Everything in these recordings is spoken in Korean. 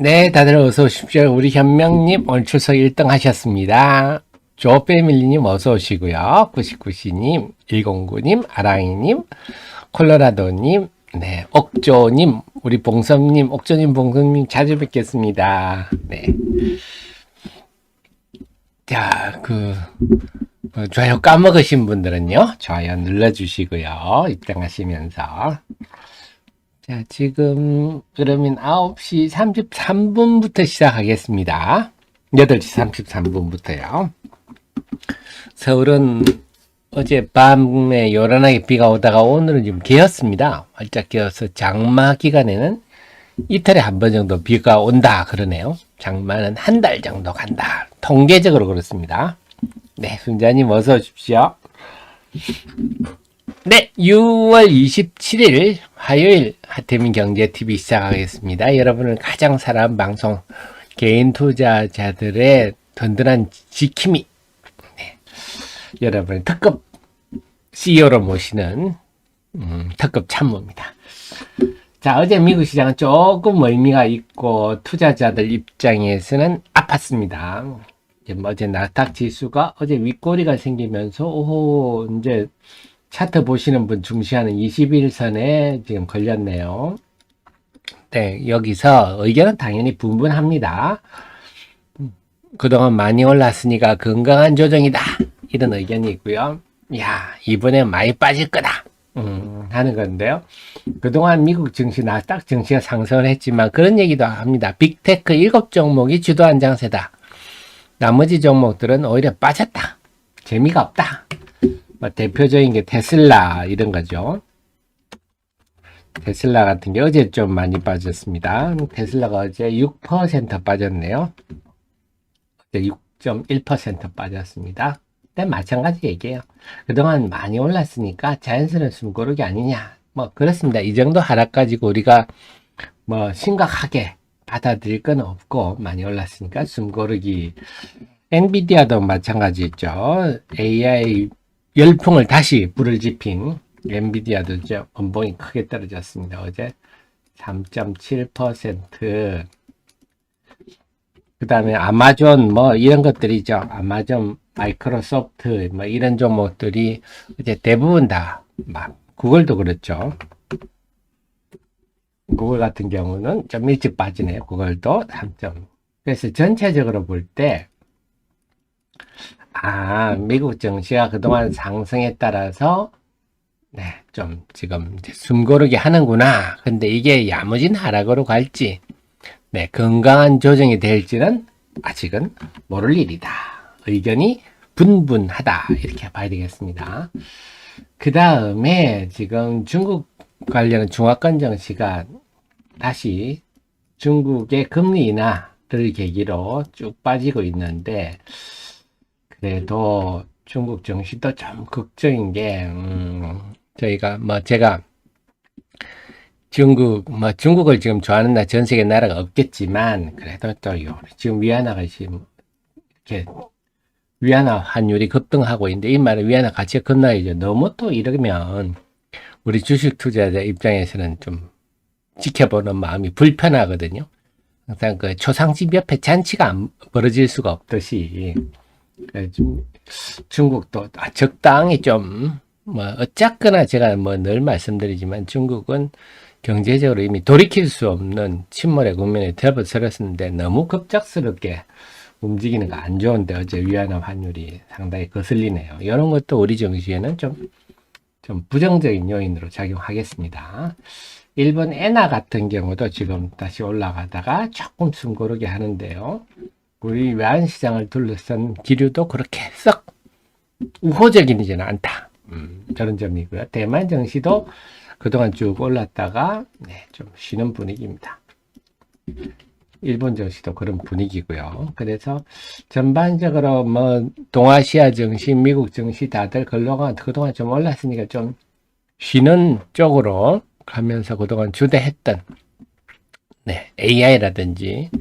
네, 다들 어서 오십시오. 우리 현명님 오늘 출석 1등 하셨습니다. 조페밀리님 어서 오시고요. 99시님, 109님, 아랑이님, 콜로라도님, 네, 옥조님, 우리 봉섭님, 옥조님, 봉섭님 자주 뵙겠습니다. 네. 자, 좋아요 까먹으신 분들은요, 좋아요 눌러주시고요. 입장하시면서. 자, 지금 그러면 9시 33분부터 시작하겠습니다. 8시 33분부터요. 서울은 어젯밤에 요란하게 비가 오다가 오늘은 좀 개었습니다. 활짝 개어서 장마 기간에는 이틀에 한 번 정도 비가 온다 그러네요. 장마는 한 달 정도 간다. 통계적으로 그렇습니다. 네, 순자님 어서 오십시오. 네, 6월 27일 화요일 하태민 경제TV 시작하겠습니다. 여러분을 가장 사랑하는 방송, 개인 투자자들의 든든한 지킴이, 네, 여러분의 특급 CEO로 모시는 특급 참모입니다. 자, 어제 미국 시장은 조금 의미가 있고 투자자들 입장에서는 아팠습니다. 어제 나스닥 지수가 어제 윗꼬리가 생기면서 오호 이제 차트 보시는 분 중시하는 21선에 지금 걸렸네요. 네, 여기서 의견은 당연히 분분합니다. 그동안 많이 올랐으니까 건강한 조정이다. 이런 의견이 있고요. 야, 이번에 많이 빠질 거다. 하는 건데요. 그동안 미국 증시, 나스닥 증시가 상승을 했지만 그런 얘기도 합니다. 빅테크 7종목이 주도한 장세다. 나머지 종목들은 오히려 빠졌다. 재미가 없다. 대표적인 게 테슬라 이런 거죠. 테슬라 같은 게 어제 좀 많이 빠졌습니다. 테슬라가 어제 6% 빠졌네요. 어제 6.1% 빠졌습니다. 근데 마찬가지 얘기예요. 그동안 많이 올랐으니까 자연스러운 숨고르기 아니냐. 뭐 그렇습니다. 이 정도 하락 가지고 우리가 뭐 심각하게 받아들일 건 없고 많이 올랐으니까 숨고르기. 엔비디아도 마찬가지죠. AI 열풍을 다시 불을 지핀 엔비디아도 이제 연봉이 크게 떨어졌습니다. 어제 3.7%. 그 다음에 아마존 뭐 이런 것들이죠. 아마존, 마이크로소프트 뭐 이런 종목들이 이제 대부분 다 막 구글도 그렇죠. 구글 같은 경우는 좀 일찍 빠지네요. 구글도 3점. 그래서 전체적으로 볼 때 미국 증시가 그동안 상승에 따라서 네, 좀 지금 이제 숨고르기 하는구나. 근데 이게 야무진 하락으로 갈지, 네, 건강한 조정이 될지는 아직은 모를 일이다. 의견이 분분하다. 이렇게 봐야 되겠습니다. 그 다음에 지금 중국 관련 중화권 증시가 다시 중국의 금리 인하를 계기로 쭉 빠지고 있는데, 그래도 중국 증시도 좀 걱정인 게, 제가 중국을 지금 좋아하는 전 세계 나라가 없겠지만, 그래도 또 지금 위안화가 지금 이렇게 위안화 환율이 급등하고 있는데, 이 말은 위안화 가치가 급락이죠. 너무 또 이러면 우리 주식 투자자 입장에서는 좀 지켜보는 마음이 불편하거든요. 항상 그 초상집 옆에 잔치가 벌어질 수가 없듯이, 중국도 적당히 좀, 어쨌거나 제가 늘 말씀드리지만 중국은 경제적으로 이미 돌이킬 수 없는 침몰의 국면에 접어들었는데 너무 급작스럽게 움직이는 거 안 좋은데 어제 위안화 환율이 상당히 거슬리네요. 이런 것도 우리 증시에는 좀 부정적인 요인으로 작용하겠습니다. 일본 엔화 같은 경우도 지금 다시 올라가다가 조금 숨고르게 하는데요. 우리 외환시장을 둘러싼 기류도 그렇게 썩 우호적이지는 않다. 저런 점이고요. 대만 증시도 그동안 쭉 올랐다가 좀 쉬는 분위기입니다. 일본 증시도 그런 분위기고요. 그래서 전반적으로 동아시아 증시, 미국 증시 다들 그동안 좀 올랐으니까 좀 쉬는 쪽으로 가면서 그동안 주대했던 AI라든지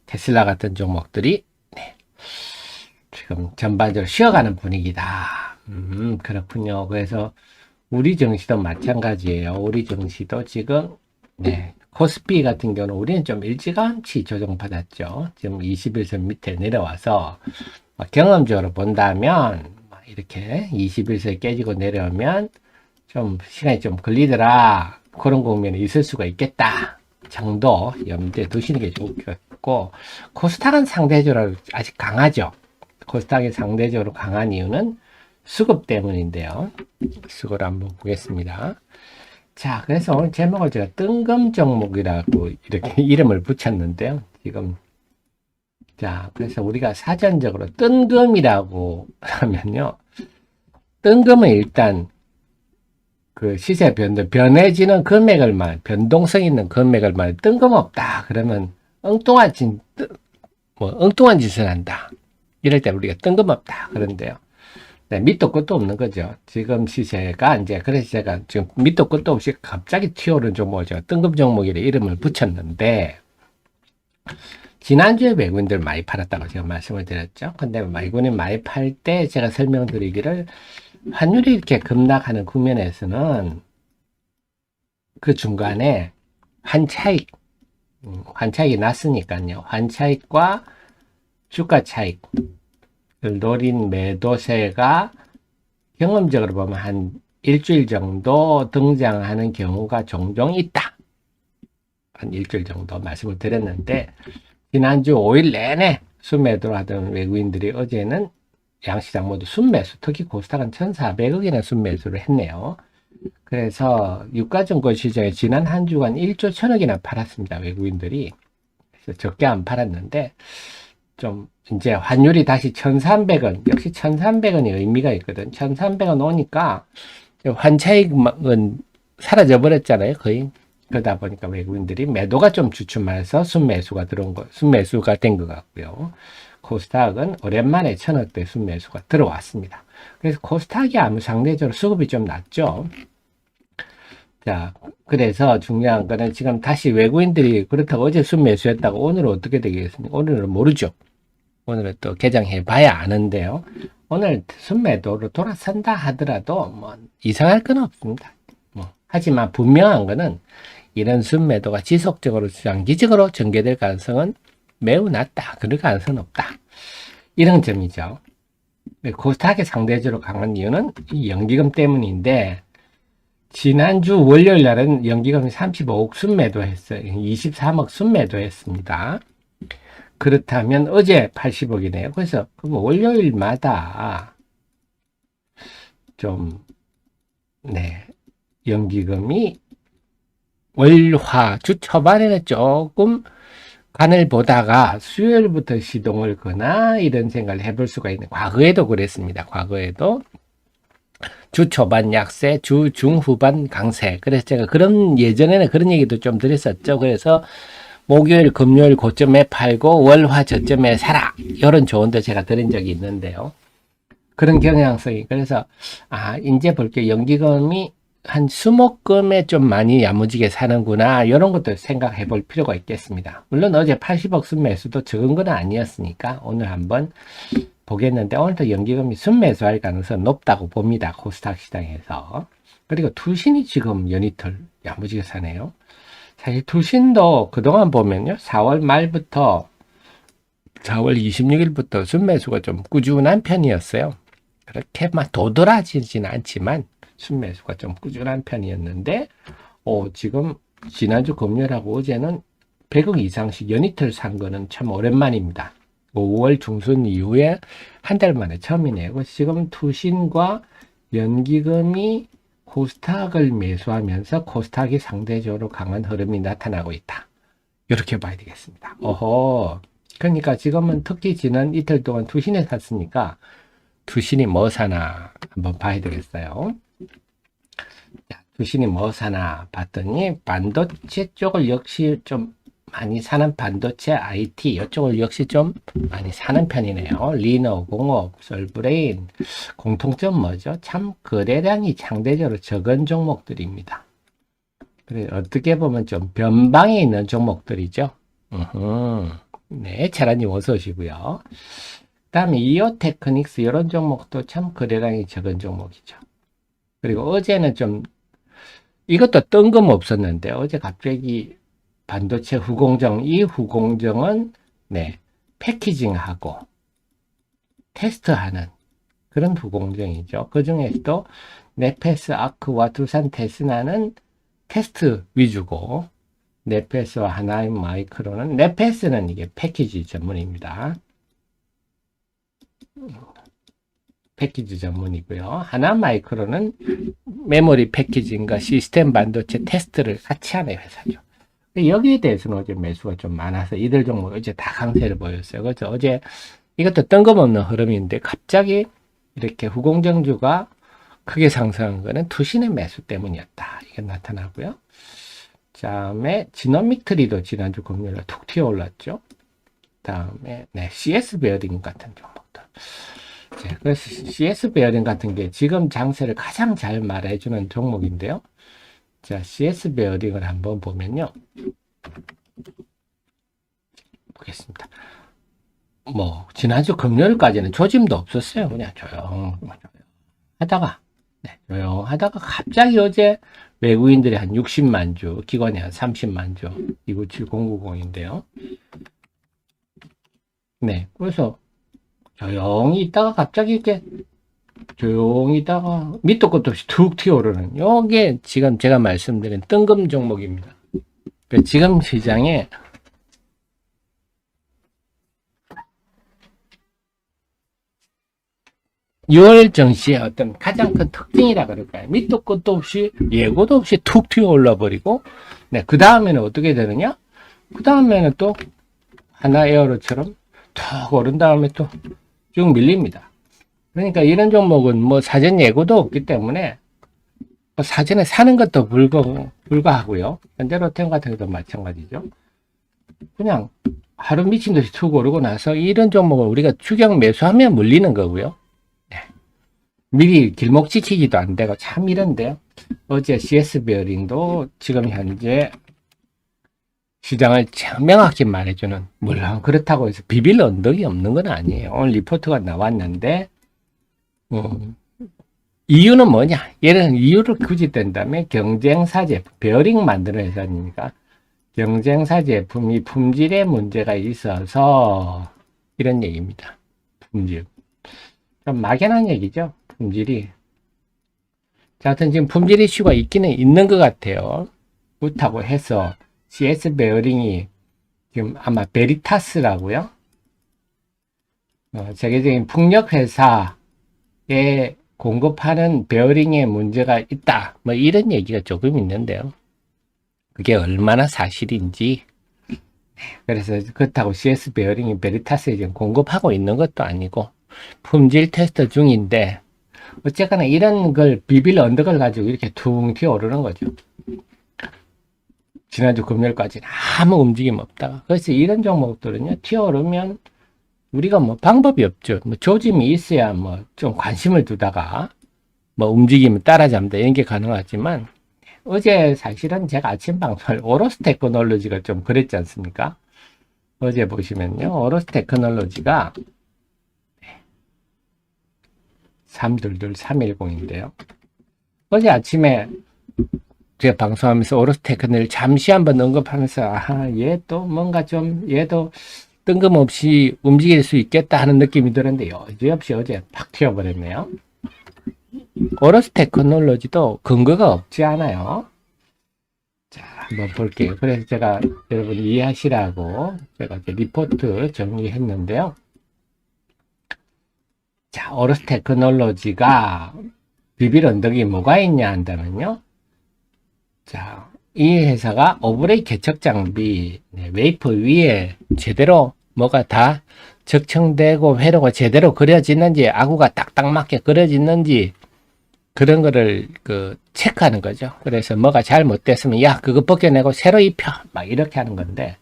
테슬라 같은 종목들이 지금 전반적으로 쉬어가는 분위기다. 그렇군요. 그래서 우리 증시도 마찬가지예요. 우리 증시도 지금 코스피 같은 경우는 우리는 좀 일찌감치 조정받았죠. 지금 21선 밑에 내려와서 경험적으로 본다면 이렇게 21선 깨지고 내려오면 좀 시간이 좀 걸리더라. 그런 국면이 있을 수가 있겠다. 정도 염두에 두시는 게 좋겠고, 코스닥은 상대적으로 아직 강하죠. 코스닥이 상대적으로 강한 이유는 수급 때문인데요. 수급을 한번 보겠습니다. 자, 그래서 오늘 제목을 제가 뜬금 종목이라고 이렇게 이름을 붙였는데요. 지금 자, 그래서 우리가 사전적으로 뜬금이라고 하면요. 뜬금은 일단 그 시세 변해지는 금액을 변동성 있는 금액을 뜬금없다. 그러면 엉뚱한 짓을 한다. 이럴 때 우리가 뜬금없다. 그런데요. 네, 밑도 끝도 없는 거죠. 지금 시세가 이제, 그래서 제가 지금 밑도 끝도 없이 갑자기 튀어오른 종목을 제가 뜬금 종목이라 이름을 붙였는데, 지난주에 외국인들 많이 팔았다고 제가 말씀을 드렸죠. 근데 외국인이 많이 팔 때 제가 설명드리기를 환율이 이렇게 급락하는 국면에서는 그 중간에 환차익이 났으니까요. 환차익과 주가 차익을 노린 매도세가 경험적으로 보면 한 일주일 정도 등장하는 경우가 종종 있다. 한 일주일 정도 말씀을 드렸는데, 지난주 5일 내내 순매도를 하던 외국인들이 어제는 양시장 모두 순매수, 특히 코스닥은 1,400억이나 순매수를 했네요. 그래서 유가증권 시장에 지난 한 주간 1조 1,000억이나 팔았습니다. 외국인들이. 그래서 적게 안 팔았는데, 좀 이제 환율이 다시 1,300원, 역시 1,300원이 의미가 있거든. 1,300원 오니까 환차익은 사라져 버렸잖아요, 거의. 그러다 보니까 외국인들이 매도가 좀 주춤해서 순매수가 순매수가 된 것 같고요. 코스닥은 오랜만에 1,000억대 순매수가 들어왔습니다. 그래서 코스닥이 아무 상대적으로 수급이 좀 낮죠. 자, 그래서 중요한 거는 지금 다시 외국인들이 그렇다고 어제 순매수했다고 오늘은 어떻게 되겠습니까? 오늘은 모르죠. 오늘은 또 개장해 봐야 아는데요. 오늘 순매도로 돌아선다 하더라도 뭐 이상할 건 없습니다. 하지만 분명한 거는 이런 순매도가 지속적으로 장기적으로 전개될 가능성은 매우 낮다. 그럴 가능성은 없다. 이런 점이죠. 코스닥이 상대적으로 강한 이유는 이 연기금 때문인데, 지난주 월요일 날은 연기금이 35억 순매도 했어요. 23억 순매도 했습니다. 그렇다면 어제 80억이네요. 그래서 월요일마다 좀, 네, 연기금이 월화 주 초반에는 조금 간을 보다가 수요일부터 시동을 거나 이런 생각을 해볼 수가 있는, 과거에도 그랬습니다. 과거에도 주 초반 약세, 주 중후반 강세. 그래서 제가 예전에는 그런 얘기도 좀 드렸었죠. 그래서 목요일, 금요일 고점에 팔고 월화 저점에 사라. 이런 조언도 제가 드린 적이 있는데요. 그런 경향성이, 그래서 이제 볼게요. 연기금이 한 수목금에 좀 많이 야무지게 사는구나, 이런 것도 생각해 볼 필요가 있겠습니다. 물론 어제 80억 순매수도 적은 건 아니었으니까 오늘 한번 보겠는데, 오늘도 연기금이 순매수할 가능성은 높다고 봅니다. 코스닥 시장에서. 그리고 투신이 지금 연이틀 야무지게 사네요. 사실 투신도 그동안 보면요, 4월 말부터 4월 26일부터 순매수가 좀 꾸준한 편이었어요. 그렇게 막 도드라지진 않지만 순매수가 좀 꾸준한 편이었는데, 지금 지난주 금요일하고 어제는 100억 이상씩 연이틀 산 거는 참 오랜만입니다. 5월 중순 이후에 한 달 만에 처음이네요. 그래서 지금 투신과 연기금이 코스닥을 매수하면서 코스닥이 상대적으로 강한 흐름이 나타나고 있다. 이렇게 봐야 되겠습니다. 그러니까 지금은 특히 지난 이틀 동안 투신에 샀으니까 투신이 뭐 사나 한번 봐야 되겠어요. 투신이 뭐 사나 봤더니 반도체 쪽을 역시 좀 많이 사는, 반도체, IT 이쪽을 역시 좀 많이 사는 편이네요. 리너, 공업, 솔브레인. 공통점 뭐죠? 참 거래량이 상대적으로 적은 종목들입니다. 그래, 어떻게 보면 좀 변방에 있는 종목들이죠. 네, 차라님 어서 오시고요. 그 다음에 이오테크닉스, 이런 종목도 참 거래량이 적은 종목이죠. 그리고 어제는 좀, 이것도 뜬금없었는데 어제 갑자기 반도체 후공정, 이 후공정은 네, 패키징하고 테스트하는 그런 후공정이죠. 그 중에서도 네페스 아크와 두산 테스나는 테스트 위주고, 네페스와 하나인 마이크로는, 네페스는 이게 패키지 전문입니다. 패키지 전문이고요. 하나 마이크로는 메모리 패키징과 시스템 반도체 테스트를 같이 하는 회사죠. 여기에 대해서는 어제 매수가 좀 많아서 이들 종목 어제 다 강세를 보였어요. 그렇죠? 어제 이것도 뜬금없는 흐름인데 갑자기 이렇게 후공정주가 크게 상승한 거는 투신의 매수 때문이었다. 이게 나타나고요. 다음에 지노믹트리도 지난주 금요일에 툭 튀어 올랐죠. 다음에 네, CS 베어링 같은 종목들. 자, 그래서 CS 베어링 같은 게 지금 장세를 가장 잘 말해주는 종목인데요. 자, CS 베어링을 한번 보면요. 보겠습니다. 뭐 지난주 금요일까지는 조짐도 없었어요. 그냥 조용하다가 네, 조용하다가 갑자기 어제 외국인들이 한 60만 주, 기관이 한 30만 주, 297090인데요. 네, 그래서 조용히 있다가 갑자기 이렇게 조용히 있다가 밑도 끝도 없이 툭 튀어오르는, 요게 지금 제가 말씀드린 뜬금 종목입니다. 지금 시장에 6월 증시의 어떤 가장 큰 특징이라 그럴까요? 밑도 끝도 없이 예고도 없이 툭 튀어 올라 버리고, 네, 그 다음에는 어떻게 되느냐? 그 다음에는 또 하나 에어로처럼 툭 오른 다음에 또 쭉 밀립니다. 그러니까 이런 종목은 뭐 사전 예고도 없기 때문에 뭐 사전에 사는 것도 불가하고요. 현대 로템 같은 것도 마찬가지죠. 그냥 하루 미친 듯이 툭 오르고 나서 이런 종목을 우리가 추격 매수하면 물리는 거고요. 네. 미리 길목 지키기도 안 되고 참 이런데요. 어제 CS 베어링도 지금 현재 시장을 명확히 말해주는, 물론 그렇다고 해서 비빌 언덕이 없는 건 아니에요. 오늘 리포트가 나왔는데 이유는 뭐냐? 얘는 이유를 굳이 댄다면 경쟁사 제품, 베어링 만드는 회사니까 경쟁사 제품이 품질에 문제가 있어서 이런 얘기입니다. 품질. 좀 막연한 얘기죠. 품질이. 자, 하여튼 지금 품질 이슈가 있기는 있는 것 같아요. 그렇다고 해서 CS 베어링이 지금 아마 베리타스라고요. 세계적인 풍력 회사에 공급하는 베어링에 문제가 있다. 뭐 이런 얘기가 조금 있는데요. 그게 얼마나 사실인지. 그래서 그렇다고 CS 베어링이 베리타스에 지금 공급하고 있는 것도 아니고 품질 테스트 중인데, 어쨌거나 이런 걸 비빌 언덕을 가지고 이렇게 퉁 튀어 오르는 거죠. 지난주 금요일까지는 아무 움직임 없다가. 그래서 이런 종목들은요, 튀어오르면 우리가 뭐 방법이 없죠. 뭐 조짐이 있어야 뭐 좀 관심을 두다가 뭐 움직이면 따라잡는다 이런 게 가능하지만, 어제 사실은 제가 아침 방송을 오로스 테크놀로지가 좀 그랬지 않습니까? 어제 보시면요, 오로스 테크놀로지가 322310인데요. 어제 아침에 제가 방송하면서 오로스 테크놀로지 잠시 한번 언급하면서, 아하, 얘 또 뭔가 좀, 얘도 뜬금없이 움직일 수 있겠다 하는 느낌이 들었는데 여지없이 어제 팍 튀어버렸네요. 오로스 테크놀로지도 근거가 없지 않아요. 자, 한번 볼게요. 그래서 제가 여러분 이해하시라고 제가 이제 리포트 정리했는데요. 자, 오로스 테크놀로지가 비빌 언덕이 뭐가 있냐 한다면요. 자, 이 회사가 오브레이 개척 장비, 웨이퍼 위에 제대로 뭐가 다 적청되고 회로가 제대로 그려지는지, 아구가 딱딱 맞게 그려지는지, 그런 거를 체크하는 거죠. 그래서 뭐가 잘못됐으면 야, 그거 벗겨내고 새로 입혀, 막 이렇게 하는 건데,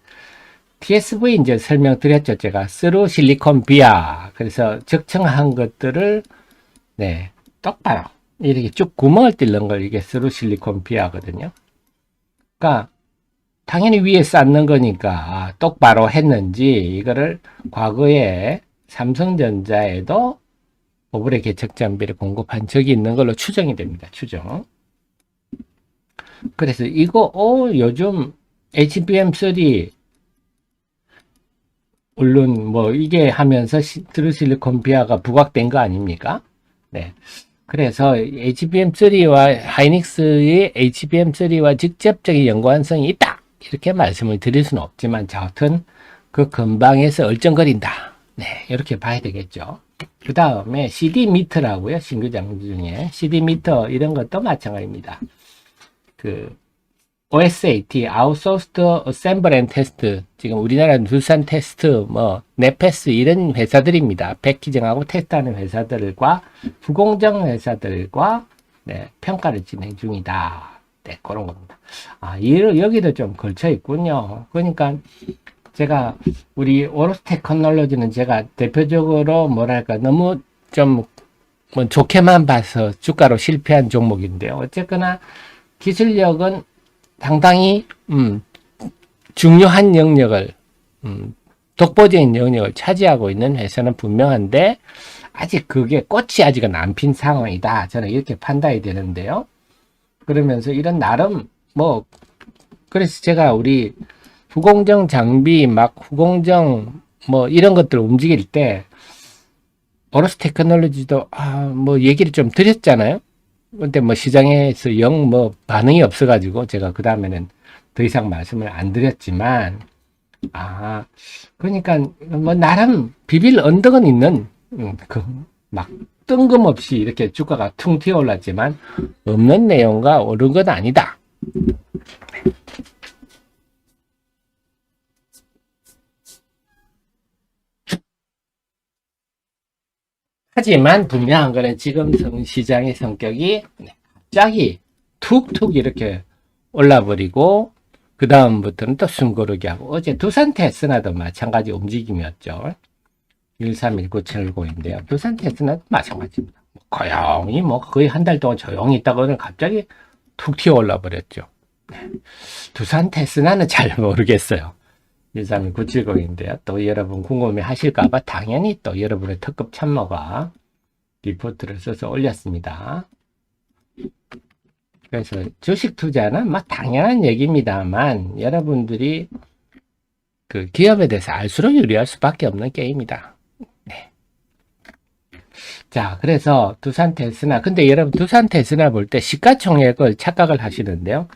TSV 이제 설명드렸죠. 제가 스루 실리콘 비아. 그래서 적청한 것들을 네, 똑바로 이렇게 쭉 구멍을 뚫는 걸 이게 스루 실리콘 비아거든요. 그러니까 당연히 위에 쌓는 거니까 똑바로 했는지, 이거를 과거에 삼성전자에도 오브레 개척 장비를 공급한 적이 있는 걸로 추정이 됩니다. 추정. 그래서 이거 요즘 HBM3 물론 뭐 이게 하면서 트루실리콘 비아가 부각된 거 아닙니까? 네. 그래서 HBM3와 하이닉스의 HBM3와 직접적인 연관성이 있다. 이렇게 말씀을 드릴 수는 없지만 여하튼 그 근방에서 얼쩡거린다. 네, 이렇게 봐야 되겠죠. 그 다음에 CD 미터라고요. 신규 장비 중에 CD 미터 이런 것도 마찬가지입니다. 그 OSAT, Outsourced Assemble and Test, 지금 우리나라 두산 테스트, 뭐 네페스 이런 회사들입니다. 패키징하고 테스트하는 회사들과 부공정 회사들과 네, 평가를 진행 중이다. 네, 그런 겁니다. 아, 여기도 좀 걸쳐 있군요. 그러니까 제가 우리 오로스 테크놀로지는 제가 대표적으로 뭐랄까 너무 좀 뭐 좋게만 봐서 주가로 실패한 종목인데요. 어쨌거나 기술력은 상당히 중요한 영역을 독보적인 영역을 차지하고 있는 회사는 분명한데 아직 그게 꽃이 아직은 안 핀 상황이다. 저는 이렇게 판단이 되는데요. 그러면서 이런 나름 뭐 그래서 제가 우리 후공정 장비 막 후공정 뭐 이런 것들 움직일 때 오로스 테크놀로지도 뭐 얘기를 좀 드렸잖아요. 근데 뭐 시장에서 영 뭐 반응이 없어가지고 제가 그 다음에는 더 이상 말씀을 안 드렸지만 그러니까 뭐 나름 비빌 언덕은 있는 그 막 뜬금없이 이렇게 주가가 퉁 튀어 올랐지만 없는 내용과 오른 건 아니다. 하지만 분명한 거는 지금 시장의 성격이 갑자기 툭툭 이렇게 올라버리고 그 다음부터는 또 숨고르기 하고 어제 두산 테스나도 마찬가지 움직임이었죠. 131970인데요. 두산 테스나도 마찬가지입니다. 고용이 뭐 거의 한 달 동안 조용히 있다가 갑자기 툭 튀어 올라버렸죠. 두산 테스나는 잘 모르겠어요. 131970인데요. 또 여러분 궁금해 하실까봐 당연히 또 여러분의 특급 참모가 리포트를 써서 올렸습니다. 그래서 주식 투자는 막 당연한 얘기입니다만 여러분들이 그 기업에 대해서 알수록 유리할 수밖에 없는 게임이다. 네. 자, 그래서 두산 테스나 근데 여러분 두산 테스나 볼 때 시가총액을 착각을 하시는데요.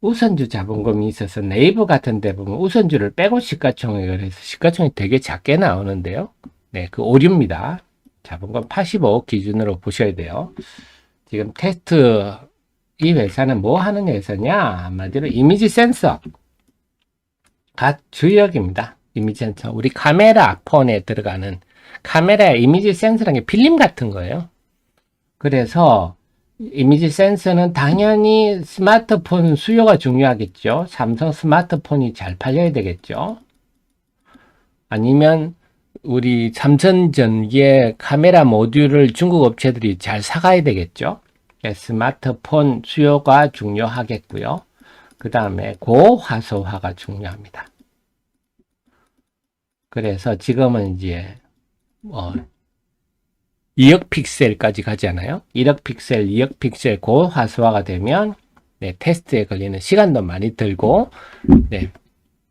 우선주 자본금이 있어서 네이버 같은 데 보면 우선주를 빼고 시가총액을 해서 시가총액이 되게 작게 나오는데요. 네, 그 오류입니다. 자본금 85억 기준으로 보셔야 돼요. 지금 테스트 이 회사는 뭐 하는 회사냐? 한마디로 이미지 센서가 주역입니다. 이미지 센서. 우리 카메라 폰에 들어가는 카메라 이미지 센서라는 게 필름 같은 거예요. 그래서 이미지 센서는 당연히 스마트폰 수요가 중요하겠죠. 삼성 스마트폰이 잘 팔려야 되겠죠. 아니면 우리 삼성전기의 카메라 모듈을 중국 업체들이 잘 사가야 되겠죠. 스마트폰 수요가 중요하겠고요. 그 다음에 고화소화가 중요합니다. 그래서 지금은 이제 2억 픽셀까지 가잖아요. 1억 픽셀, 2억 픽셀 고화소화가 되면 네, 테스트에 걸리는 시간도 많이 들고 네,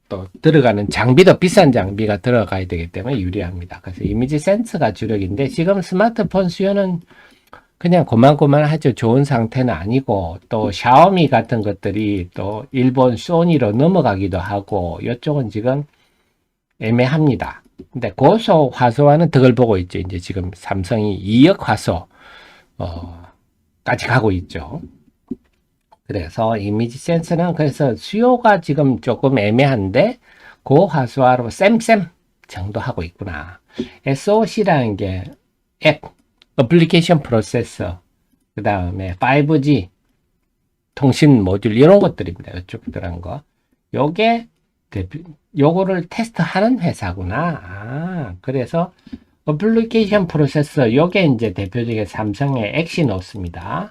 또 들어가는 장비도 비싼 장비가 들어가야 되기 때문에 유리합니다. 그래서 이미지 센서가 주력인데 지금 스마트폰 수요는 그냥 고만고만하죠. 좋은 상태는 아니고 또 샤오미 같은 것들이 또 일본 소니로 넘어가기도 하고 이쪽은 지금 애매합니다. 근데 고소 화소와는 덕을 보고 있죠. 이제 지금 삼성이 2억 화소 까지 가고 있죠. 그래서 이미지 센서는 그래서 수요가 지금 조금 애매한데 고화소화로 쌤쌤 정도 하고 있구나. SOC라는 게 앱, 어플리케이션 프로세서, 그 다음에 5G 통신 모듈 이런 것들입니다. 이쪽 들어간 거. 요거를 테스트하는 회사구나. 그래서 어플리케이션 프로세서 요게 이제 대표적인 삼성의 엑시노스입니다.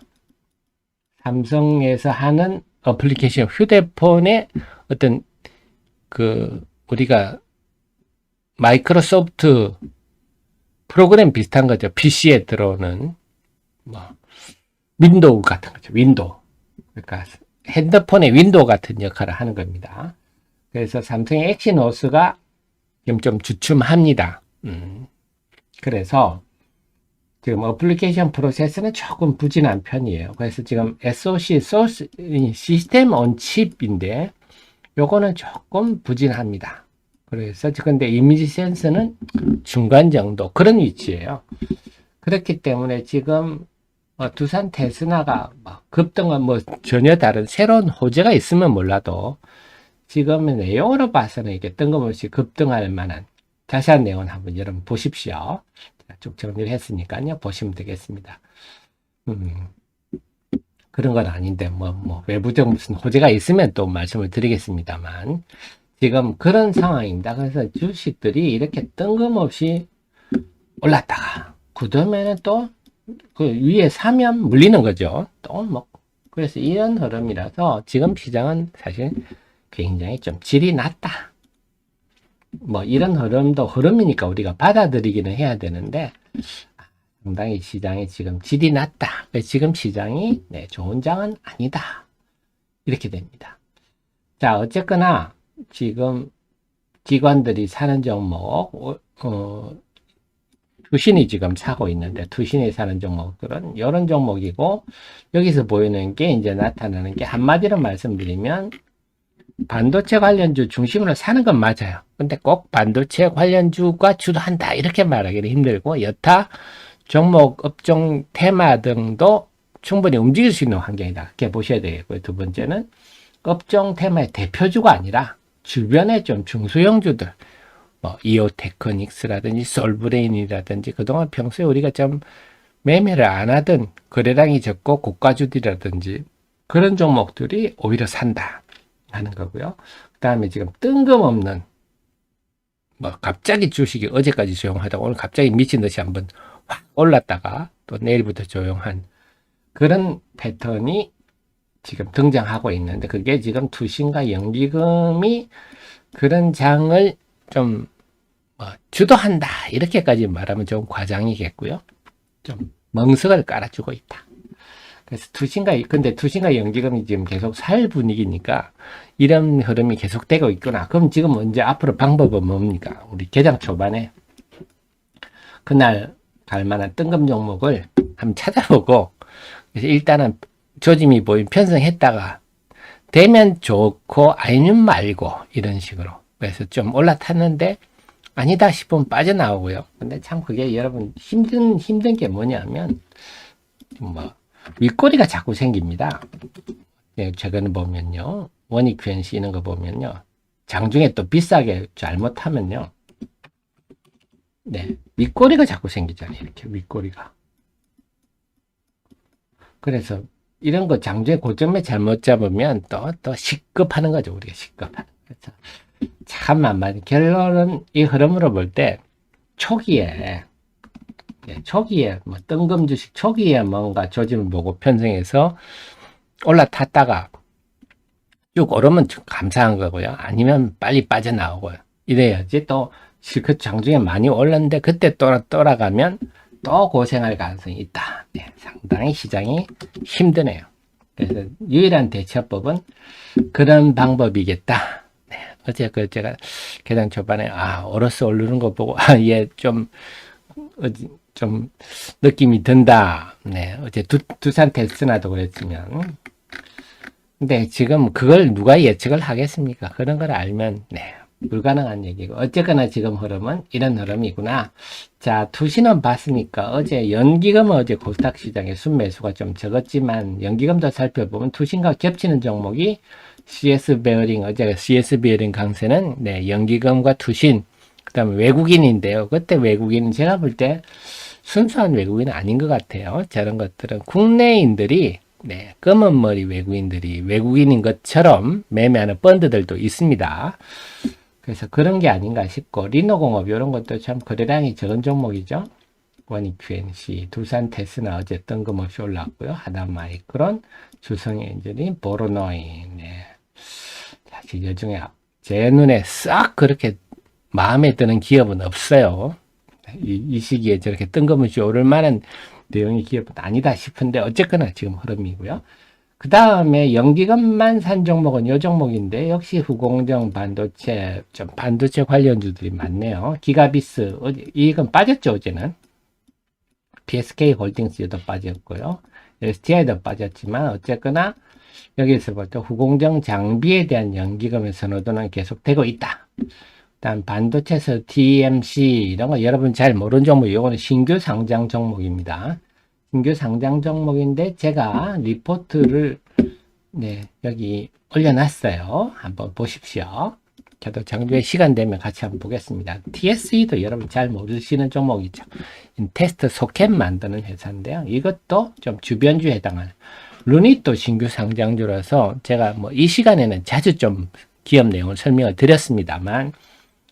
삼성에서 하는 어플리케이션 휴대폰의 어떤 우리가 마이크로소프트 프로그램 비슷한 거죠. PC에 들어오는 윈도우 같은 거죠. 윈도우. 그러니까 핸드폰의 윈도우 같은 역할을 하는 겁니다. 그래서 삼성의 엑시노스가 지금 좀 주춤합니다. 그래서 지금 어플리케이션 프로세스는 조금 부진한 편이에요. 그래서 지금 SoC, 소스, 시스템 온 칩인데, 요거는 조금 부진합니다. 그래서, 근데 이미지 센서는 중간 정도, 그런 위치예요. 그렇기 때문에 지금, 두산 테스나가 급등은 전혀 다른 새로운 호재가 있으면 몰라도, 지금 내용으로 봐서는 이게 뜬금없이 급등할 만한 자세한 내용은 한번 여러분 보십시오. 쭉 정리를 했으니까요. 보시면 되겠습니다. 그런 건 아닌데, 외부적 무슨 호재가 있으면 또 말씀을 드리겠습니다만, 지금 그런 상황입니다. 그래서 주식들이 이렇게 뜬금없이 올랐다가, 그 다음에는 또, 그 위에 사면 물리는 거죠. 또 그래서 이런 흐름이라서 지금 시장은 사실 굉장히 좀 질이 낮다. 이런 흐름도 흐름이니까 우리가 받아들이기는 해야 되는데, 상당히 시장이 지금 질이 낮다. 지금 시장이 좋은 장은 아니다. 이렇게 됩니다. 자, 어쨌거나 지금 기관들이 사는 종목, 투신이 지금 사고 있는데, 투신이 사는 종목들은 이런 종목이고, 여기서 보이는 게 이제 나타나는 게 한마디로 말씀드리면, 반도체 관련주 중심으로 사는 건 맞아요. 근데 꼭 반도체 관련주가 주도한다 이렇게 말하기는 힘들고, 여타 종목, 업종, 테마 등도 충분히 움직일 수 있는 환경이다. 그렇게 보셔야 되겠고요. 두 번째는 업종 테마의 대표주가 아니라 주변의 좀 중소형주들, 이오테크닉스라든지 솔브레인이라든지 그동안 평소에 우리가 좀 매매를 안 하던 거래량이 적고 고가주들이라든지 그런 종목들이 오히려 산다 하는 거고요. 그 다음에 지금 뜬금없는 갑자기 주식이 어제까지 조용하다가 오늘 갑자기 미친 듯이 한번 확 올랐다가 또 내일부터 조용한 그런 패턴이 지금 등장하고 있는데, 그게 지금 투신과 연기금이 그런 장을 좀 주도한다 이렇게까지 말하면 좀 과장이겠고요. 좀 멍석을 깔아주고 있다. 그래서 근데 투신과 연기금이 지금 계속 살 분위기니까 이런 흐름이 계속되고 있구나. 그럼 지금 언제 앞으로 방법은 뭡니까? 우리 개장 초반에 그날 갈 만한 뜬금 종목을 한번 찾아보고, 그래서 일단은 조짐이 보인 편성했다가 되면 좋고 아니면 말고 이런 식으로. 그래서 좀 올라탔는데 아니다 싶으면 빠져나오고요. 근데 참 그게 여러분 힘든 게 뭐냐면 윗꼬리가 자꾸 생깁니다. 최근에 보면요. 원익큐엔시 이런 거 보면요. 장중에 또 비싸게 잘못하면요. 윗꼬리가 자꾸 생기잖아요. 이렇게 윗꼬리가. 그래서 이런 거 장중에 고점에 잘못 잡으면 또 식급하는 거죠. 우리가 식급하는 거죠. 참 만만. 결론은 이 흐름으로 볼 때 초기에 뜬금 주식 초기에 뭔가 조짐을 보고 편성해서 올라탔다가 쭉 오르면 감사한 거고요. 아니면 빨리 빠져나오고요. 이래야지 또 실컷 장중에 많이 올랐는데 그때 돌아가면 또 고생할 가능성이 있다. 상당히 시장이 힘드네요. 그래서 유일한 대처법은 그런 방법이겠다. 어제 제가 개장 초반에 오르스 오르는 거 보고 얘 좀 느낌이 든다. 어제 두산 테스나도 그랬으면. 근데 지금 그걸 누가 예측을 하겠습니까? 그런 걸 알면 불가능한 얘기고, 어쨌거나 지금 흐름은 이런 흐름이구나. 자, 투신은 봤으니까 어제 연기금은 어제 코스닥 시장의 순매수가 좀 적었지만 연기금도 살펴보면 투신과 겹치는 종목이 CS 베어링, 어제 CS 베어링 강세는 연기금과 투신, 그 다음에 외국인인데요. 그때 외국인은 제가 볼 때 순수한 외국인은 아닌 것 같아요. 저런 것들은 국내인들이 검은 머리 외국인들이 외국인인 것처럼 매매하는 펀드들도 있습니다. 그래서 그런 게 아닌가 싶고, 리노공업 이런 것도 참 거래량이 적은 종목이죠. 원익큐엔시, 두산 테스나 어제 뜬금없이 올랐고요. 하나마이크론, 주성엔지니, 보로노인. 사실 요즘에 제 눈에 싹 그렇게 마음에 드는 기업은 없어요. 이 시기에 저렇게 뜬금없이 오를 만한 내용의 기업은 아니다 싶은데 어쨌거나 지금 흐름이고요. 그 다음에 연기금만 산 종목은 요 종목인데 역시 후공정 반도체 좀 반도체 관련주들이 많네요. 기가비스 이건 빠졌죠 어제는. PSK 홀딩스도 빠졌고요. STI도 빠졌지만 어쨌거나 여기서 볼 때 후공정 장비에 대한 연기금의 선호도는 계속되고 있다. 일단 반도체에서 TMC 이런 거 여러분 잘 모르는 종목, 이거는 신규 상장 종목입니다. 신규 상장 종목인데 제가 리포트를 여기 올려놨어요. 한번 보십시오. 저도 장주에 시간 되면 같이 한번 보겠습니다. TSE도 여러분 잘 모르시는 종목이죠. 테스트 소켓 만드는 회사인데요. 이것도 좀 주변주에 해당하는 루닛도 신규 상장주라서 제가 뭐 이 시간에는 자주 좀 기업 내용을 설명을 드렸습니다만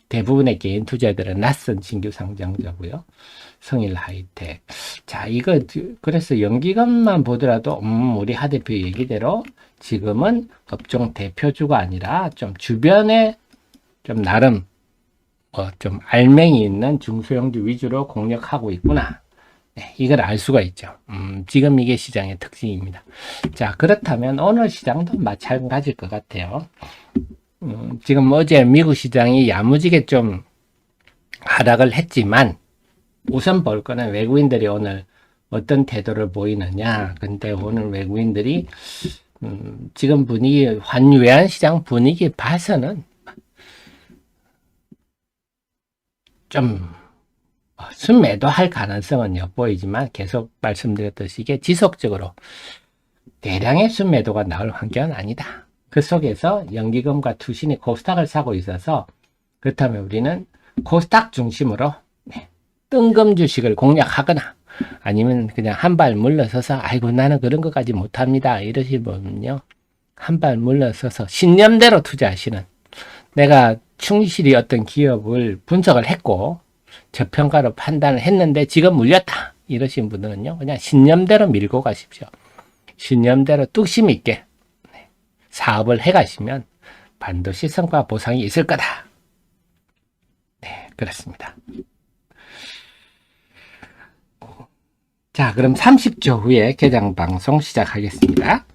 대부분의 개인 투자들은 낯선 신규 상장주고요. 성일 하이텍. 자, 이거 그래서 연기금만 보더라도 우리 하 대표 얘기대로 지금은 업종 대표주가 아니라 좀 주변에 좀 나름 좀 알맹이 있는 중소형주 위주로 공략하고 있구나. 네, 이걸 알 수가 있죠. 지금 이게 시장의 특징입니다. 자, 그렇다면 오늘 시장도 마찬가지일 것 같아요. 지금 어제 미국 시장이 야무지게 좀 하락을 했지만 우선 볼 거는 외국인들이 오늘 어떤 태도를 보이느냐. 근데 오늘 외국인들이 지금 분위기, 환외환 시장 분위기 봐서는 좀 순매도 할 가능성은 엿보이지만 계속 말씀드렸듯이 이게 지속적으로 대량의 순매도가 나올 환경은 아니다. 그 속에서 연기금과 투신이 코스닥을 사고 있어서 그렇다면 우리는 코스닥 중심으로 뜬금 주식을 공략하거나 아니면 그냥 한 발 물러서서 아이고 나는 그런 것까지 못합니다 이러시면요 한 발 물러서서 신념대로 투자하시는, 내가 충실히 어떤 기업을 분석을 했고 저평가로 판단을 했는데 지금 물렸다 이러신 분들은요 그냥 신념대로 밀고 가십시오. 신념대로 뚝심 있게 사업을 해 가시면 반드시 성과 보상이 있을 거다. 네, 그렇습니다. 자, 그럼 30초 후에 개장 방송 시작하겠습니다.